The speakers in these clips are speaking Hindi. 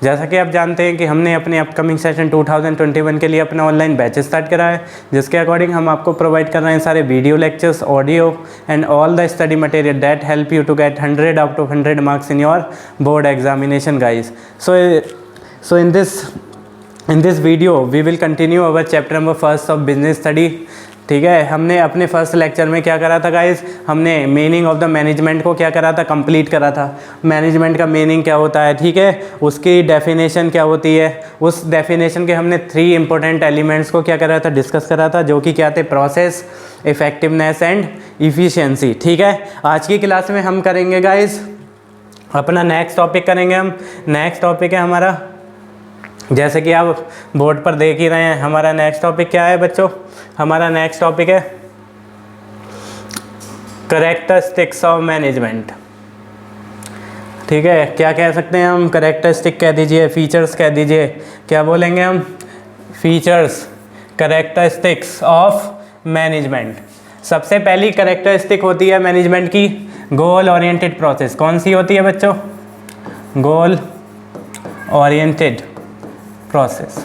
जैसा कि आप जानते हैं कि हमने अपने अपकमिंग सेशन 2021 के लिए अपना ऑनलाइन बैच स्टार्ट करा है, जिसके अकॉर्डिंग हम आपको प्रोवाइड कर रहे हैं सारे video lectures, audio and all the study material that help you to get 100 out of 100 marks in your board examination guys. So in this video we will continue our chapter number 1 of business study. ठीक है, हमने अपने फर्स्ट लेक्चर में क्या करा था गाइस, हमने मीनिंग ऑफ द मैनेजमेंट को क्या करा था, कंप्लीट करा था. मैनेजमेंट का मीनिंग क्या होता है, ठीक है, उसकी डेफिनेशन क्या होती है, उस डेफिनेशन के हमने 3 इंपॉर्टेंट एलिमेंट्स को क्या करा था, डिस्कस करा था, जो कि क्या थे, प्रोसेस, इफेक्टिवनेस एंड इफ़िशियंसी. ठीक है, आज की क्लास में हम करेंगे गाइस अपना नेक्स्ट टॉपिक करेंगे. हम नेक्स्ट टॉपिक है हमारा, जैसे कि आप बोर्ड पर देख ही रहे हैं, हमारा नेक्स्ट टॉपिक क्या है बच्चों, हमारा नेक्स्ट टॉपिक है कैरेक्टरिस्टिक्स ऑफ मैनेजमेंट. ठीक है, क्या कह सकते हैं हम, कैरेक्टरिस्टिक कह दीजिए, फीचर्स कह दीजिए, क्या बोलेंगे हम, फीचर्स, कैरेक्टरिस्टिक्स ऑफ मैनेजमेंट. सबसे पहली कैरेक्टरिस्टिक होती है मैनेजमेंट की गोल ओरिएंटेड प्रोसेस. कौन सी होती है बच्चों, गोल oriented process.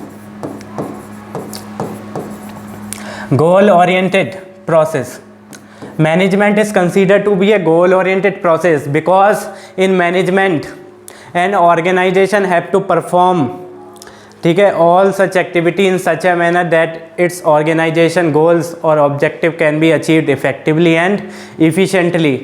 Goal oriented process. Management is considered to be a goal oriented process because in management an organization have to perform, ठीक है, all such activity in such a manner that its organization goals or objective can be achieved effectively and efficiently.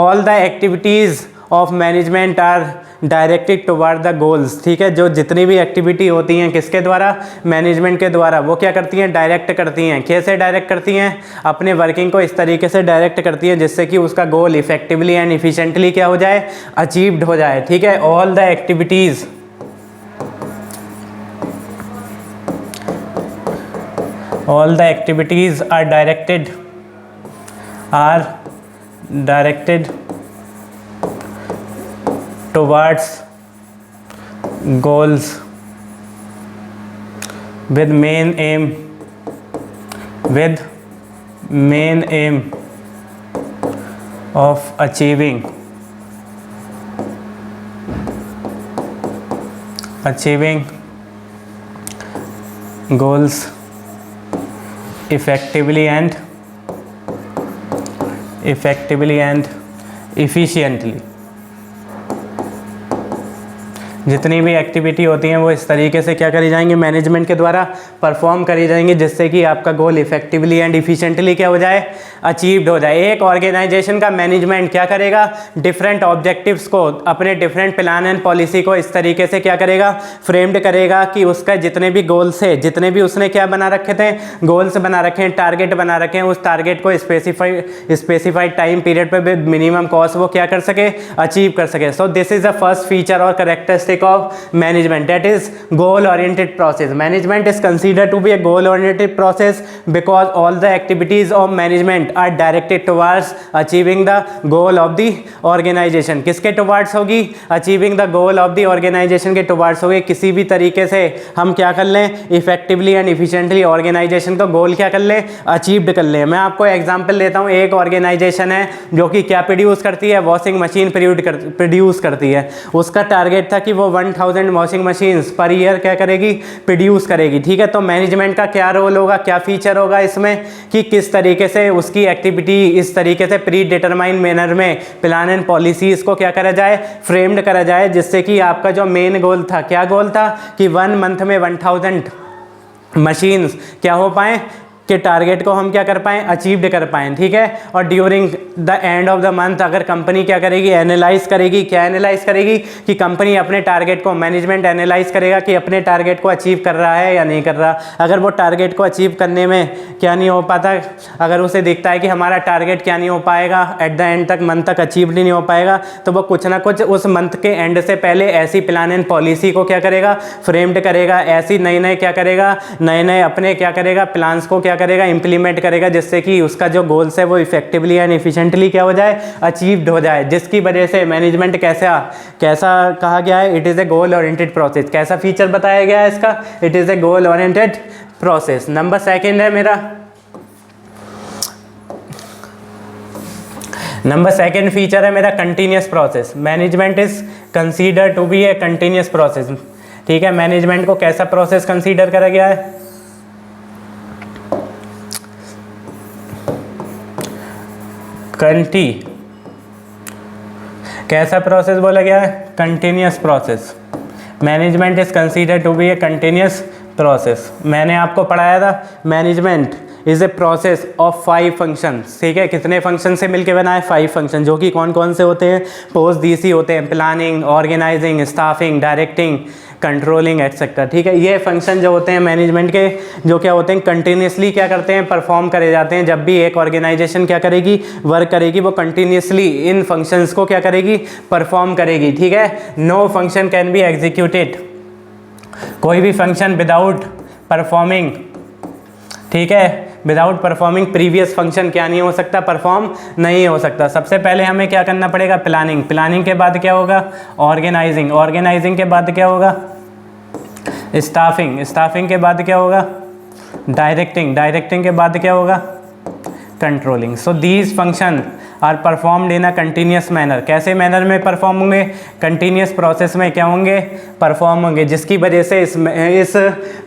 All the activities of management are directed toward the goals. ठीक है, जो जितनी भी एक्टिविटी होती हैं किसके द्वारा, मैनेजमेंट के द्वारा, वो क्या करती हैं, डायरेक्ट करती हैं. कैसे डायरेक्ट करती हैं, अपने वर्किंग को इस तरीके से डायरेक्ट करती हैं जिससे कि उसका गोल इफेक्टिवली एंड इफिशिएंटली क्या हो जाए, अचीव्ड हो जाए. ठीक है, all the activities are directed towards goals with main aim of achieving goals effectively and efficiently. जितनी भी एक्टिविटी होती हैं वो इस तरीके से क्या करी जाएंगी, मैनेजमेंट के द्वारा परफॉर्म करी जाएंगी जिससे कि आपका गोल इफेक्टिवली एंड इफिशिएंटली क्या हो जाए, अचीव्ड हो जाए. एक ऑर्गेनाइजेशन का मैनेजमेंट क्या करेगा, डिफरेंट ऑब्जेक्टिव्स को, अपने डिफरेंट प्लान एंड पॉलिसी को इस तरीके से क्या करेगा, फ्रेम्ड करेगा कि उसका जितने भी गोल्स है, जितने भी उसने क्या बना रखे थे, गोल्स बना रखे हैं, टारगेट बना रखे हैं, उस टारगेट को स्पेसिफाइड टाइम पीरियड पर मिनिमम कॉस्ट वो क्या कर सके, अचीव कर सके. So this is the first feature और characteristic of management, that is goal oriented process. Management is considered to be a goal oriented process because all the activities of management are directed towards achieving the goal of the organization. किसके towards होगी, achieving the goal of the organization के towards होगी. किसी भी तरीके से हम क्या कर लें, effectively and efficiently organization का goal क्या कर लें, achieved कर लें. मैं आपको एग्जाम्पल देता हूँ. एक ऑर्गेनाइजेशन है जो कि क्या प्रोड्यूस करती है, वॉशिंग मशीन प्रोड्यूस करती है. उसका टारगेट था कि वो 1000 वॉशिंग मशीन्स पर ईयर क्या करेगी, प्रोड्यूस करेगी. ठीक है, तो मैनेजमेंट का क्या रोल होगा, क्या फीचर होगा इसमें, कि किस तरीके से उसकी एक्टिविटी इस तरीके से प्री डिटरमाइन मैनर में प्लान एंड पॉलिसीज़ को क्या करा जाए, फ्रेम्ड करा जाए, जिससे कि आपका जो मेन गोल था, क्या गोल था, कि 1 मंथ में 1000 मशीन्स क्या हो पाएँ, के टारगेट को हम क्या कर पाएँ, अचीव्ड कर पाएँ. ठीक है, और during the end of the month अगर कंपनी क्या करेगी, एनालाइज करेगी. क्या एनालाइज करेगी, कि कंपनी अपने टारगेट को, मैनेजमेंट एनालाइज करेगा कि अपने टारगेट को अचीव कर रहा है या नहीं कर रहा. अगर वो टारगेट को अचीव करने में क्या नहीं हो पाता, अगर उसे दिखता है कि हमारा टारगेट क्या नहीं हो पाएगा, एट द एंड तक मंथ तक अचीव नहीं हो पाएगा, तो वो कुछ ना कुछ उस मंथ के एंड से पहले ऐसी प्लान एंड पॉलिसी को क्या करेगा, फ्रेम्ड करेगा. ऐसी नए क्या करेगा, नए अपने क्या करेगा, प्लान्स को क्या करेगा, इंप्लीमेंट करेगा, जिससे कि उसका जो गोल्स है वो इफेक्टिवली एंड एफिशिएंटली क्या हो जाए, अचीव्ड हो जाए. जिसकी वजह से मैनेजमेंट कैसा कहा गया है, it is a goal oriented process. कैसा फीचर बताया गया है इसका, it is a goal oriented process. Number 2 है मेरा, नंबर 2 फीचर है मेरा continuous process. Management is consider to be a continuous process. ठीक है, मैनेजमेंट को कैसा प्रोसेस कंसीडर करा गया है? कैसा प्रोसेस बोला गया है? Continuous process. Management is consider to be a continuous process. मैंने आपको पढ़ाया था management is a process of 5 functions. ठीक है, कितने फंक्शन से मिलके बना है? 5 फंक्शन, जो कि कौन कौन से होते हैं? पोस्ट डीसी होते हैं, planning, organising, staffing, directing, controlling etcetera. ठीक है, ये फंक्शन जो होते हैं मैनेजमेंट के, जो क्या होते हैं कंटिन्यूसली क्या करते हैं? परफॉर्म करे जाते हैं। जब भी एक ऑर्गेनाइजेशन क्या करेगी? वर्क करेगी, वो कंटिन्यूसली इन फंक्शंस को क्या करेगी? परफॉर्म करेगी। ठीक है, no function can be executed, कोई भी फंक्शन विदाउट परफॉर्मिंग, ठीक है, विदाउट परफॉर्मिंग प्रीवियस फंक्शन क्या नहीं हो सकता? परफॉर्म नहीं हो सकता। सबसे पहले हमें क्या करना पड़ेगा? प्लानिंग। प्लानिंग के बाद क्या होगा? ऑर्गेनाइजिंग। ऑर्गेनाइजिंग के बाद क्या होगा? स्टाफिंग। स्टाफिंग के बाद क्या होगा? डायरेक्टिंग। डायरेक्टिंग के बाद क्या होगा? Controlling. So these function are performed in a continuous manner. कैसे मैनर में परफॉर्म होंगे? कंटिन्यूस प्रोसेस में क्या होंगे? परफॉर्म होंगे, जिसकी वजह से इस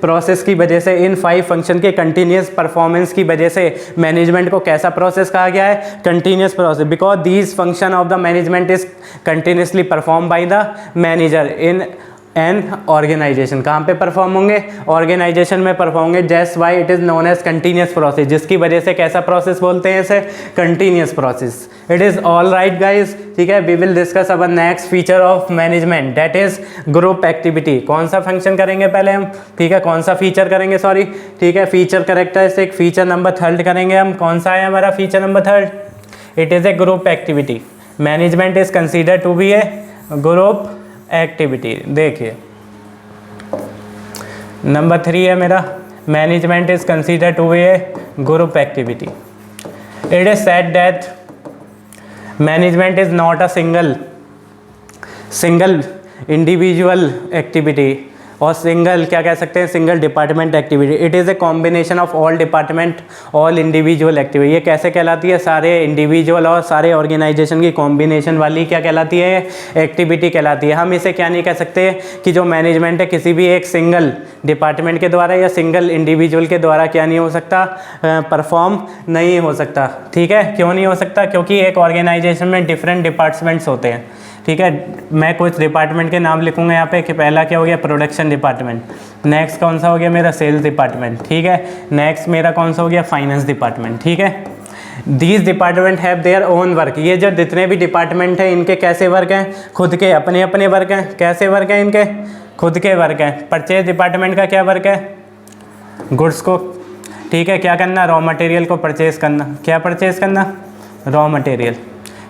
प्रोसेस की वजह से, इन 5 फंक्शन के कंटिन्यूस परफॉर्मेंस की वजह से मैनेजमेंट को कैसा प्रोसेस कहा गया है? Continuous process. Because these function of the management is continuously perform by the manager in an organisation. कहाँ पे परफॉर्म होंगे? ऑर्गेनाइजेशन में परफॉर्म होंगे। That's why it is known as continuous process, जिसकी वजह से कैसा प्रोसेस बोलते हैं इसे? Continuous process. It is all right guys. ठीक है, we will discuss our next feature of management, that is group activity. कौन सा फंक्शन करेंगे पहले हम? ठीक है, कौन सा फीचर करेंगे? सॉरी, ठीक है, फीचर कैरेक्टरिस्टिक, फीचर नंबर 3 करेंगे हम। कौन सा है हमारा feature number 3? It is a group activity. Management is consider to be a group activity. देखिए नंबर 3 है मेरा, management is consider to be a group activity. It is said that management is not a single individual activity और सिंगल क्या कह सकते हैं? Single department activity. It is a combination of all department all individual activity. ये कैसे कहलाती है? सारे इंडिविजुअल और सारे ऑर्गेनाइजेशन की कॉम्बिनेशन वाली क्या कहलाती है? एक्टिविटी कहलाती है। हम इसे क्या नहीं कह सकते कि जो मैनेजमेंट है किसी भी एक सिंगल डिपार्टमेंट के द्वारा या सिंगल इंडिविजुअल के द्वारा क्या नहीं हो सकता? परफॉर्म नहीं हो सकता। ठीक है, क्यों नहीं हो सकता? क्योंकि एक ऑर्गेनाइजेशन में डिफरेंट डिपार्टमेंट्स होते हैं। ठीक है, मैं कुछ डिपार्टमेंट के नाम लिखूंगा यहाँ पे कि पहला क्या हो गया? Production department. नेक्स्ट कौन सा हो गया मेरा? Sales department. ठीक है, नेक्स्ट मेरा कौन सा हो गया? Finance department. ठीक है, these department have their own work. ये जो जितने भी डिपार्टमेंट हैं इनके कैसे वर्क हैं? खुद के अपने अपने वर्क हैं। कैसे वर्क हैं इनके? खुद के वर्क हैं। परचेज डिपार्टमेंट का क्या वर्क है? गुड्स को, ठीक है, क्या करना? रॉ मटेरियल को परचेज करना। क्या परचेज करना? Raw material.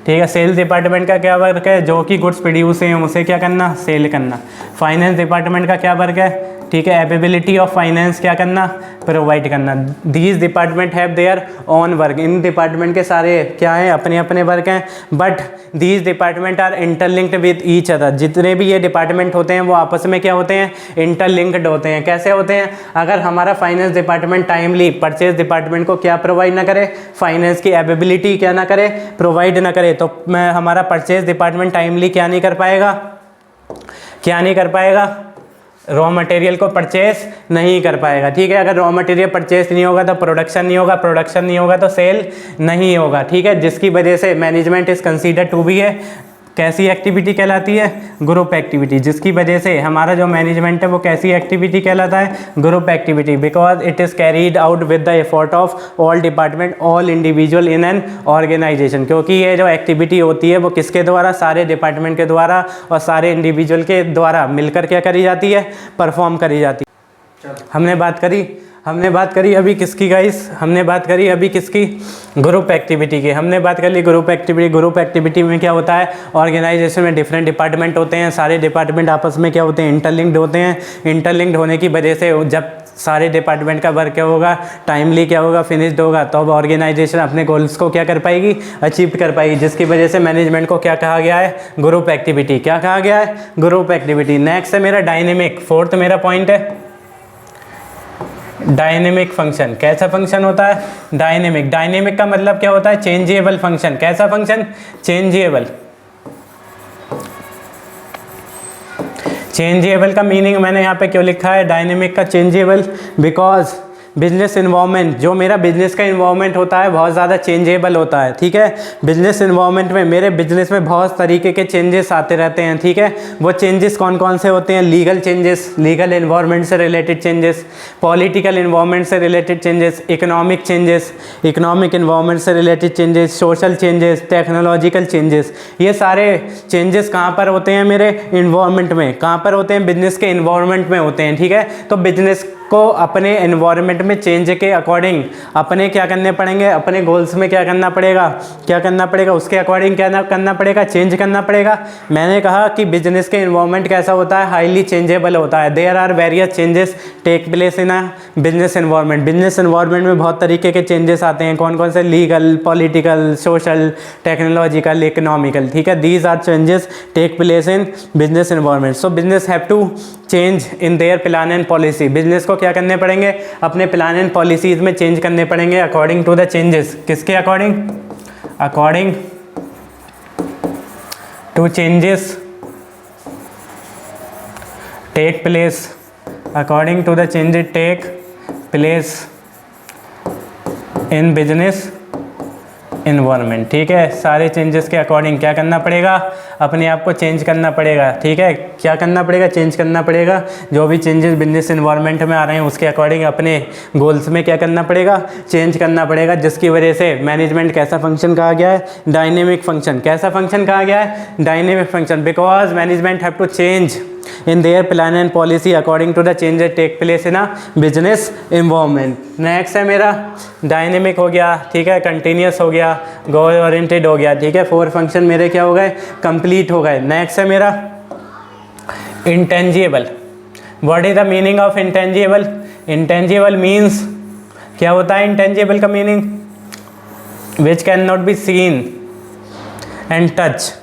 ठीक है, सेल्स डिपार्टमेंट का क्या वर्क है? जो कि गुड्स प्रोड्यूस हैं उसे क्या करना? सेल करना। फाइनेंस डिपार्टमेंट का क्या वर्क है? ठीक है, एबिलिटी ऑफ फाइनेंस क्या करना? प्रोवाइड करना। These department have their own work. इन डिपार्टमेंट के सारे क्या हैं? अपने अपने वर्क हैं। But these department are interlinked with each other. जितने भी ये डिपार्टमेंट होते हैं वो आपस में क्या होते हैं? इंटरलिंक्ड होते हैं। कैसे होते हैं? अगर हमारा finance department timely purchase department को क्या प्रोवाइड ना करे? फाइनेंस की एबिलिटी क्या ना करे? प्रोवाइड ना करे, तो हमारा परचेज डिपार्टमेंट टाइमली क्या नहीं कर पाएगा? क्या नहीं कर पाएगा? रॉ मटेरियल को परचेस नहीं कर पाएगा। ठीक है, अगर रॉ मटेरियल परचेस नहीं होगा तो प्रोडक्शन नहीं होगा, प्रोडक्शन नहीं होगा तो सेल नहीं होगा। ठीक है, जिसकी वजह से management is consider to be है कैसी एक्टिविटी कहलाती है? Group activity. जिसकी वजह से हमारा जो मैनेजमेंट है वो कैसी एक्टिविटी कहलाता है? Group activity. Because it is carried out with the effort of all department all individual in an organisation. क्योंकि ये जो एक्टिविटी होती है वो किसके द्वारा? सारे डिपार्टमेंट के द्वारा और सारे इंडिविजुअल के द्वारा मिलकर क्या करी जाती है? परफॉर्म करी जाती है। हमने बात करी अभी किसकी गाइस? हमने बात करी अभी किसकी? ग्रुप एक्टिविटी की। हमने बात कर ली ग्रुप एक्टिविटी। ग्रुप एक्टिविटी में क्या होता है? ऑर्गेनाइजेशन में डिफरेंट डिपार्टमेंट होते हैं, सारे डिपार्टमेंट आपस में क्या होते हैं? इंटरलिंक्ड होते हैं। इंटरलिंक्ड होने की वजह से जब सारे डिपार्टमेंट का वर्क क्या होगा? टाइमली क्या होगा? फिनिश्ड होगा, तो अब ऑर्गेनाइजेशन अपने गोल्स को क्या कर पाएगी? अचीव कर पाएगी। जिसकी वजह से मैनेजमेंट को क्या कहा गया है? Group activity. क्या कहा गया है? Group activity. नेक्स्ट है मेरा डायनेमिक। फोर्थ मेरा पॉइंट है डायनेमिक फंक्शन। कैसा फंक्शन होता है? डायनेमिक। डायनेमिक का मतलब क्या होता है? Changeable function. कैसा फंक्शन? चेंजेबल। चेंजेबल का मीनिंग मैंने यहाँ पे क्यों लिखा है डायनेमिक का चेंजेबल, बिकॉज बिजनेस इन्वायरमेंट, जो मेरा बिजनेस का इन्वायरमेंट होता है बहुत ज़्यादा चेंजेबल होता है, ठीक है। बिजनेस इन्वायरमेंट में, मेरे बिजनेस में बहुत तरीके के चेंजेस आते रहते हैं, ठीक है। वो चेंजेस कौन कौन से होते हैं? लीगल चेंजेस, लीगल इन्वायरमेंट से रिलेटेड चेंजेस, पॉलिटिकल इन्वायरमेंट से related changes, economic changes, economic environment से related changes, social changes, technological changes. ये सारे चेंजेस कहाँ पर होते हैं? मेरे इन्वायरमेंट में। कहाँ पर होते हैं? बिजनेस के इन्वायरमेंट में होते हैं, ठीक है। तो बिजनेस को अपने एनवायरनमेंट में चेंज के अकॉर्डिंग अपने क्या करने पड़ेंगे? अपने गोल्स में क्या करना पड़ेगा? क्या करना पड़ेगा? उसके अकॉर्डिंग क्या करना पड़ेगा? चेंज करना पड़ेगा। मैंने कहा कि बिजनेस के एनवायरनमेंट कैसा होता है? हाईली चेंजेबल होता है। There are various changes take place in a business environment. Business environment में बहुत तरीके के चेंजेस आते हैं। कौन कौन से? Legal, political, social, technological, economical, ठीक है। These are changes take place in business environment. So business have to change in their plan and policy. Business को क्या करने पड़ेंगे? अपने प्लान एंड पॉलिसीज में चेंज करने पड़ेंगे अकॉर्डिंग टू द चेंजेस। किसके according? According to changes take place, according to the changes take place in business environment, ठीक है। सारे चेंजेस के अकॉर्डिंग क्या करना पड़ेगा? अपने आप को चेंज करना पड़ेगा, ठीक है। क्या करना पड़ेगा? चेंज करना पड़ेगा। जो भी चेंजेस बिजनेस इन्वायरमेंट में आ रहे हैं उसके अकॉर्डिंग अपने गोल्स में क्या करना पड़ेगा? चेंज करना पड़ेगा, जिसकी वजह से मैनेजमेंट कैसा फंक्शन कहा गया है? Dynamic function. कैसा फंक्शन कहा गया है? Dynamic function, because management have to change in their plan and policy according to the changes take place in a business environment। Next है मेरा डायनेमिक हो गया, ठीक है, कंटिन्यूस हो गया, गोल ओरिएंटेड हो गया, ठीक है। 4 फंक्शन मेरे क्या हो गए? कंप्लीट हो गए। नेक्स्ट है मेरा intangible. What is the meaning of intangible? Intangible means क्या होता है? इंटेंजिबल का meaning which can not be seen and touch,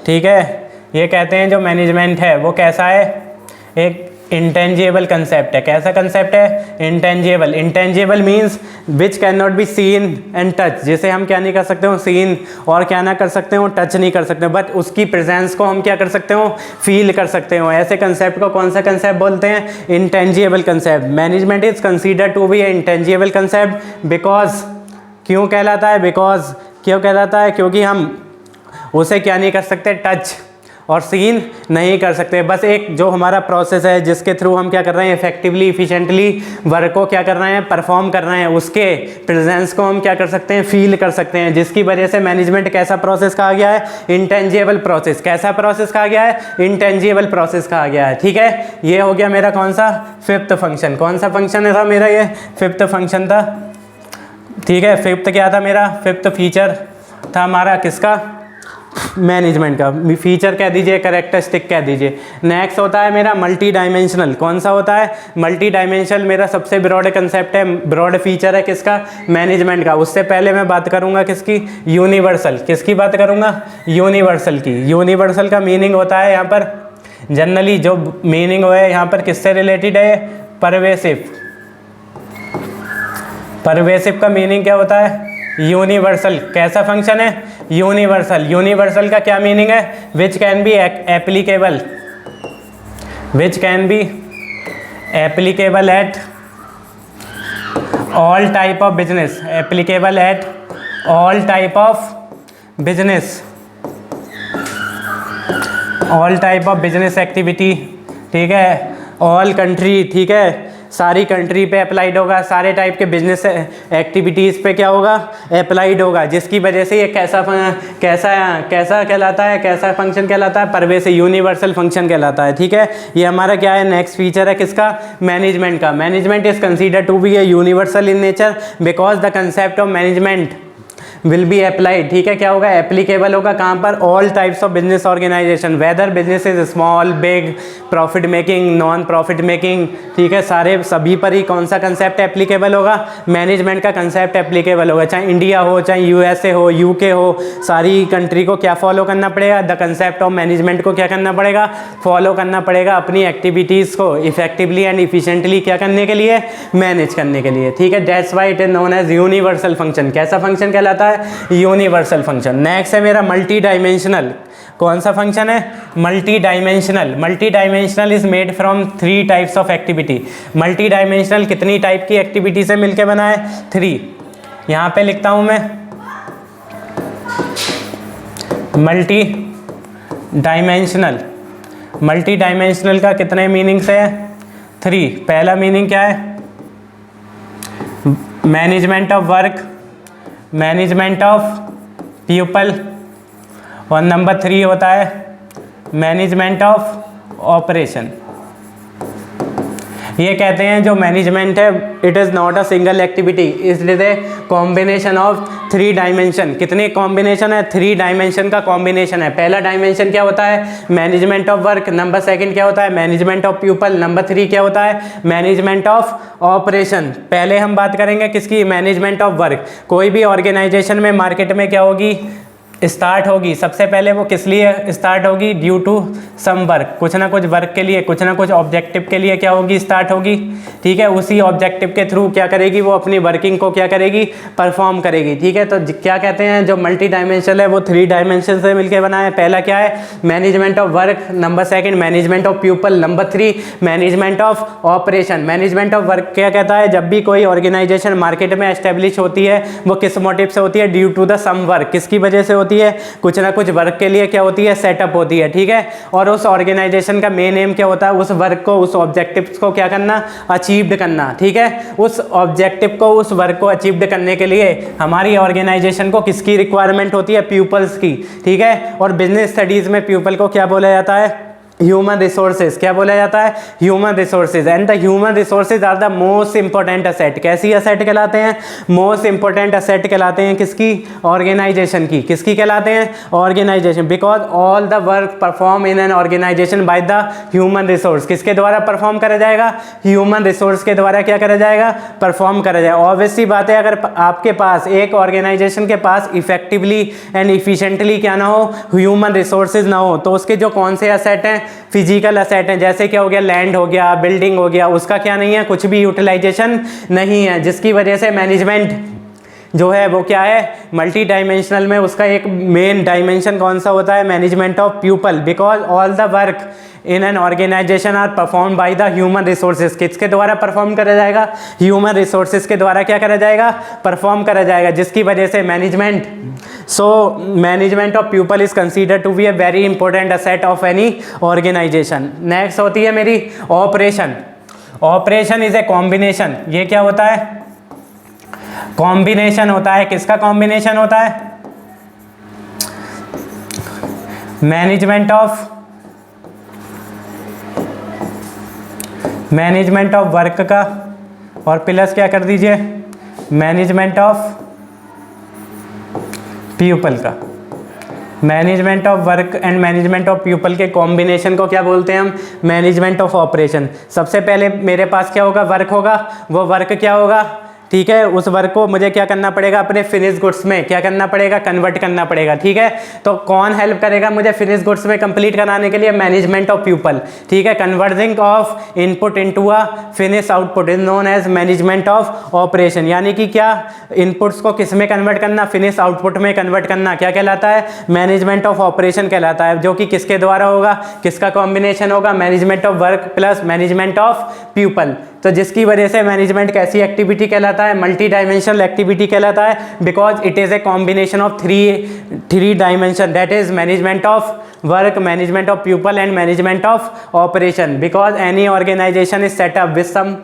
ठीक है। ये कहते हैं जो मैनेजमेंट है वो कैसा है? एक इंटेंजिबल कंसेप्ट है। कैसा कंसेप्ट है? Intangible. Intangible means which can not be seen and touch, जिसे हम क्या नहीं कर सकते हो? सीन और क्या ना कर सकते हो? टच नहीं कर सकते, बट उसकी प्रेजेंस को हम क्या कर सकते हो? फील कर सकते हो। ऐसे कंसेप्ट को कौन सा कंसेप्ट बोलते हैं? Intangible concept. Management is consider to be a intangible concept because, क्यों कहलाता है? बिकॉज क्यों कहलाता है? क्योंकि हम उसे क्या नहीं कर सकते? टच और सीन नहीं कर सकते। बस एक जो हमारा प्रोसेस है जिसके थ्रू हम क्या कर रहे हैं? इफेक्टिवली, इफिशिएंटली वर्क को क्या कर रहे हैं? परफॉर्म कर रहे हैं, उसके प्रेजेंस को हम क्या कर सकते हैं? फील कर सकते हैं, जिसकी वजह से मैनेजमेंट कैसा प्रोसेस कहा गया है? Intangible process. कैसा प्रोसेस कहा गया है? इंटेंजिबल प्रोसेस कहा गया है, ठीक है। ये हो गया मेरा कौन सा? 5th function. कौन सा फंक्शन था मेरा? ये 5th फंक्शन था, ठीक है। 5th क्या था मेरा? 5th फीचर था हमारा किसका? मैनेजमेंट का। फीचर कह दीजिए, कैरेक्टरिस्टिक कह दीजिए। नेक्स्ट होता है मेरा मल्टी डायमेंशनल। कौन सा होता है? मल्टी डायमेंशनल मेरा सबसे ब्रॉड कंसेप्ट है, ब्रॉड फीचर है किसका? मैनेजमेंट का। उससे पहले मैं बात करूंगा किसकी? यूनिवर्सल। किसकी बात करूंगा? यूनिवर्सल की। यूनिवर्सल का मीनिंग होता है यहाँ पर जनरली जो मीनिंग है यहाँ पर किससे रिलेटेड है? परवेसिव। परवेसिव का मीनिंग क्या होता है? यूनिवर्सल। कैसा फंक्शन है? यूनिवर्सल। यूनिवर्सल का क्या मीनिंग है? Which can be applicable, which can be applicable at all type of business, applicable at all type of business, all type of business activity, ठीक है। ऑल कंट्री, ठीक है, सारी कंट्री पे अप्लाइड होगा, सारे टाइप के बिजनेस एक्टिविटीज़ पे क्या होगा? अप्लाइड होगा, जिसकी वजह से ये कैसा कहलाता है? कैसा फंक्शन कहलाता है? परवेसिव, यूनिवर्सल फंक्शन कहलाता है, ठीक है। ये हमारा क्या है? नेक्स्ट फीचर है किसका? मैनेजमेंट का। Management is consider to be a universal in nature because the concept of management will be applied, ठीक है। क्या होगा? एप्लीकेबल होगा कहाँ पर? All types of business organisation, whether business is small, big, profit making, non profit making, ठीक है। सारे सभी पर ही कौन सा कंसेप्ट एप्लीकेबल होगा? मैनेजमेंट का कंसेप्ट एप्लीकेबल होगा। चाहे इंडिया हो, चाहे यूएसए हो, यूके हो, सारी कंट्री को क्या फॉलो करना पड़ेगा? द कंसेप्ट ऑफ मैनेजमेंट को क्या करना पड़ेगा? फॉलो करना पड़ेगा अपनी एक्टिविटीज़ को इफेक्टिवली एंड इफिशिएंटली क्या करने के लिए? मैनेज करने के लिए, ठीक है। That's why it is known as universal function. कैसा फंक्शन कहलाता है? है? Universal function. नेक्स्ट है मेरा मल्टी डायमेंशनल। कौन सा फंक्शन है? Multi dimensional. Multi dimensional is made from 3 types of activity. Multi dimensional कितनी टाइप की एक्टिविटी से मिलकर बना है? 3। यहाँ पे लिखता हूँ मैं मल्टी डायमेंशनल। मल्टी डायमेंशनल का कितने मीनिंग्स है? 3। पहला मीनिंग क्या है? Management of work, management of people, और नंबर 3 होता है मैनेजमेंट ऑफ ऑपरेशन। ये कहते हैं जो मैनेजमेंट है it is not a single activity, इसलिए कॉम्बिनेशन ऑफ 3 डायमेंशन। कितने कॉम्बिनेशन है? 3 डायमेंशन का कॉम्बिनेशन है। पहला डायमेंशन क्या होता है? Management of work. नंबर 2 क्या होता है? Management of people. नंबर 3 क्या होता है? Management of operation. पहले हम बात करेंगे किसकी? Management of work. कोई भी ऑर्गेनाइजेशन में मार्केट में क्या होगी? स्टार्ट होगी। सबसे पहले वो किस लिए स्टार्ट होगी? ड्यू टू सम वर्क, कुछ ना कुछ वर्क के लिए, कुछ ना कुछ ऑब्जेक्टिव के लिए क्या होगी? स्टार्ट होगी। ठीक है, उसी ऑब्जेक्टिव के थ्रू क्या करेगी? वो अपनी वर्किंग को क्या करेगी? परफॉर्म करेगी। ठीक है, तो क्या कहते हैं जो मल्टी डायमेंशनल है वो 3 डायमेंशन से मिलकर बना है। पहला क्या है? Management of work. Number 2 management of people. Number 3 management of operation. Management of work क्या कहता है? जब भी कोई ऑर्गेनाइजेशन मार्केट में एस्टेब्लिश होती है वो किस मोटिव से होती है? Due to the some work. किसकी वजह से होती है? कुछ ना कुछ वर्क के लिए क्या होती है? सेटअप होती है। ठीक है, और उस ऑर्गेनाइजेशन का मेन एम क्या होता है? उस वर्क को, उस ऑब्जेक्टिव्स को क्या करना? अचीव्ड करना। ठीक है, उस ऑब्जेक्टिव को, उस वर्क को अचीव्ड करने के लिए हमारी ऑर्गेनाइजेशन को किसकी रिक्वायरमेंट होती है? पीपल्स की। ठीक है, और बिजनेस स्टडीज में पीपल को क्या बोला जाता है? Human resources. क्या बोला जाता है? Human resources. And the human resources are the most important asset. कैसी असेट कहलाते हैं? मोस्ट इंपॉर्टेंट असेट कहलाते हैं किसकी? ऑर्गेनाइजेशन की। किसकी कहलाते हैं? Organisation. Because all the work perform in an organisation by the human resource. किसके द्वारा परफॉर्म करा जाएगा? ह्यूमन रिसोर्स के द्वारा क्या करा जाएगा? परफॉर्म करा जाएगा। ऑब्वियसली बात है, अगर आपके पास एक ऑर्गेनाइजेशन के पास इफेक्टिवली एंड इफिशिएंटली क्या ना हो? ह्यूमन रिसोर्सेज ना हो, तो उसके जो कौन से असेट हैं? फिजिकल असेट हैं। जैसे क्या हो गया? लैंड हो गया, बिल्डिंग हो गया, उसका क्या नहीं है? कुछ भी यूटिलाइजेशन नहीं है, जिसकी वजह से मैनेजमेंट जो है वो क्या है? मल्टी डायमेंशनल में उसका एक मेन डायमेंशन कौन सा होता है? Management of people. Because all the work in an organisation are perform by the human resources. किसके द्वारा परफॉर्म करा जाएगा? ह्यूमन रिसोर्सेज के द्वारा क्या करा जाएगा? परफॉर्म करा जाएगा, जिसकी वजह से management management of people is consider to be a very important asset of any organisation. Next होती है मेरी operation. Operation is a combination. ये क्या होता है? कॉम्बिनेशन होता है। किसका कॉम्बिनेशन होता है? मैनेजमेंट ऑफ वर्क का, और प्लस क्या कर दीजिए? मैनेजमेंट ऑफ पीपल का। Management of work and management of people के कॉम्बिनेशन को क्या बोलते हैं हम? Management of operation. सबसे पहले मेरे पास क्या होगा? वर्क होगा। वो वर्क क्या होगा? ठीक है, उस वर्क को मुझे क्या करना पड़ेगा? अपने फिनिश गुड्स में क्या करना पड़ेगा? कन्वर्ट करना पड़ेगा। ठीक है, तो कौन हेल्प करेगा मुझे फिनिश गुड्स में कंप्लीट कराने के लिए? Management of people. ठीक है, converting of input into a finish output is known as management of operation. यानी कि क्या? इनपुट्स को किस में कन्वर्ट करना? फिनिश आउटपुट में कन्वर्ट करना क्या कहलाता है? मैनेजमेंट ऑफ ऑपरेशन कहलाता है, जो कि किसके द्वारा होगा? किसका कॉम्बिनेशन होगा? Management of work plus management of people. तो जिसकी वजह से मैनेजमेंट कैसी एक्टिविटी कहलाता है? मल्टी डायमेंशनल एक्टिविटी कहलाता है, because it is a combination of three dimension, that is management of work, management of people and management of operation. Because any organization is set up with some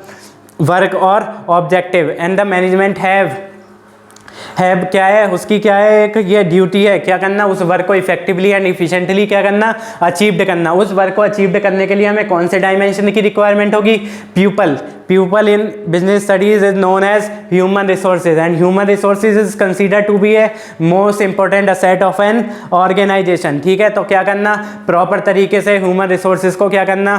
work और objective and the management have क्या है? उसकी क्या है? एक ये ड्यूटी है, क्या करना? उस वर्क को इफेक्टिवली एंड इफिशिएंटली क्या करना? अचीव्ड करना। उस वर्क को अचीव्ड करने के लिए हमें कौन से डायमेंशन की रिक्वायरमेंट होगी? People in business studies is known as human resources, and human resources is considered to be a most important asset of an organization। ठीक है, तो क्या करना? प्रॉपर तरीके से ह्यूमन रिसोर्सेज को क्या करना?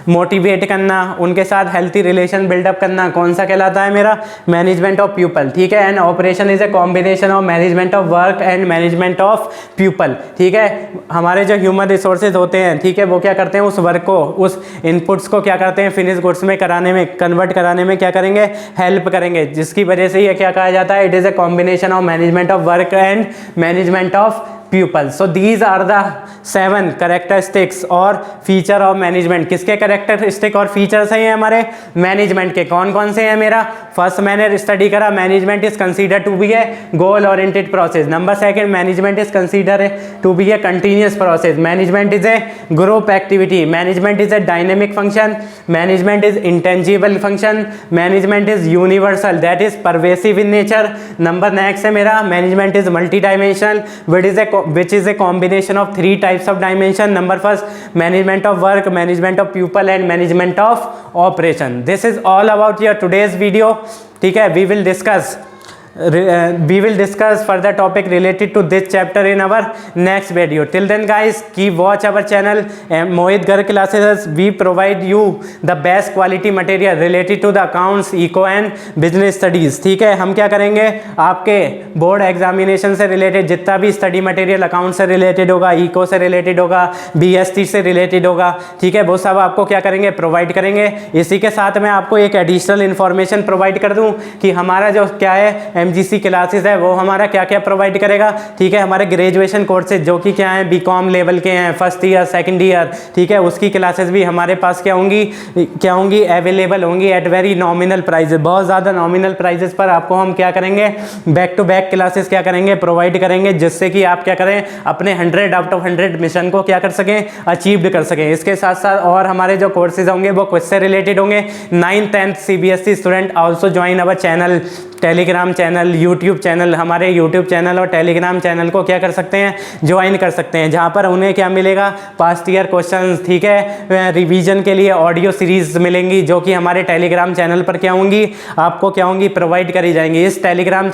मोटिवेट करना, उनके साथ हेल्थी रिलेशन बिल्डअप करना, कौन सा कहलाता है मेरा? Management of people. ठीक है, and operation is a combination of management of work and management of people. ठीक है, हमारे जो ह्यूमन रिसोर्सेज होते हैं, ठीक है, वो क्या करते हैं? उस वर्क को, उस इनपुट्स को क्या करते हैं? फिनिश गुड्स में कराने में कन्वर्ट कराने में क्या करेंगे, हेल्प करेंगे, जिसकी वजह से ये क्या कहा जाता है, it is a combination of management of work and management of people. So these are the 7 characteristics और फीचर ऑफ मैनेजमेंट। किसके कैरेक्टरिस्टिक और फीचर्स हैं ये हमारे, मैनेजमेंट के। कौन कौन से हैं मेरा, फर्स्ट मैंने स्टडी करा, management is consider to be a goal oriented process. Number second, management is consider to be a continuous process. Management is a group activity. Management is a dynamic function. Management is intangible function. Management is universal, that is pervasive in nature. Number next है मेरा, management is multi dimensional which is a combination of 3 types of dimension. Number first, management of work, management of people and management of operation. This is all about your today's video. ठीक है, we will discuss further topic related to this chapter in our next video. Till then guys, keep watch our channel Mohit Garg classes. We provide you the best quality material related to the accounts, eco and business studies. ठीक है, हम क्या करेंगे, आपके बोर्ड एग्जामिनेशन से रिलेटेड जितना भी स्टडी मटेरियल अकाउंट से रिलेटेड होगा, इको से रिलेटेड होगा, BST से रिलेटेड होगा, ठीक है, वो सब आपको क्या करेंगे, प्रोवाइड करेंगे। इसी के साथ मैं आपको एक एडिशनल इन्फॉर्मेशन प्रोवाइड कर दूं कि हमारा जो क्या है MGC क्लासेस है वो हमारा क्या क्या प्रोवाइड करेगा। ठीक है, हमारे ग्रेजुएशन कोर्सेज जो कि क्या है, BCom लेवल के हैं, फर्स्ट ईयर सेकंड ईयर, ठीक है, उसकी क्लासेस भी हमारे पास क्या होंगी अवेलेबल होंगी एट वेरी नॉमिनल प्राइजेस। बहुत ज़्यादा नॉमिनल प्राइजेस पर आपको हम क्या करेंगे, बैक टू बैक क्लासेस क्या करेंगे, प्रोवाइड करेंगे, जिससे कि आप क्या करें, अपने 100 आउट ऑफ 100 मिशन को क्या कर सकें, अचीव कर सकें। इसके साथ साथ और हमारे जो कोर्सेज होंगे वो क्विज से रिलेटेड होंगे। 9th 10th CBSE student also join our channel, Telegram channel, YouTube channel, हमारे यूट्यूब चैनल और टेलीग्राम चैनल को क्या कर सकते हैं, ज्वाइन कर सकते हैं, जहां पर उन्हें क्या मिलेगा, पास्ट ईयर क्वेश्चंस, ठीक है, रिवीजन के लिए ऑडियो सीरीज मिलेंगी जो कि हमारे टेलीग्राम चैनल पर क्या होंगी, आपको क्या होंगी, प्रोवाइड करी जाएंगी। इस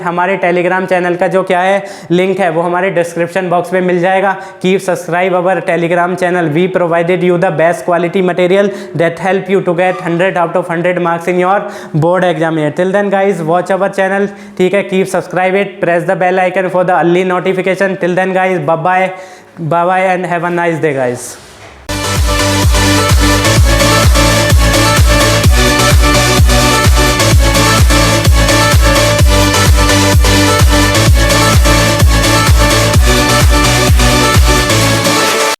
हमारे टेलीग्राम चैनल का जो क्या है लिंक है वो हमारे डिस्क्रिप्शन बॉक्स में मिल जाएगा। Keep subscribe our Telegram channel. We provided you the best quality material that help you to get 100 out of 100 marks in your board exam. Till then guys, watch our channel, ठीक है, keep subscribe it, press the bell icon for the early notification. Till then guys, bye bye and have a nice day guys.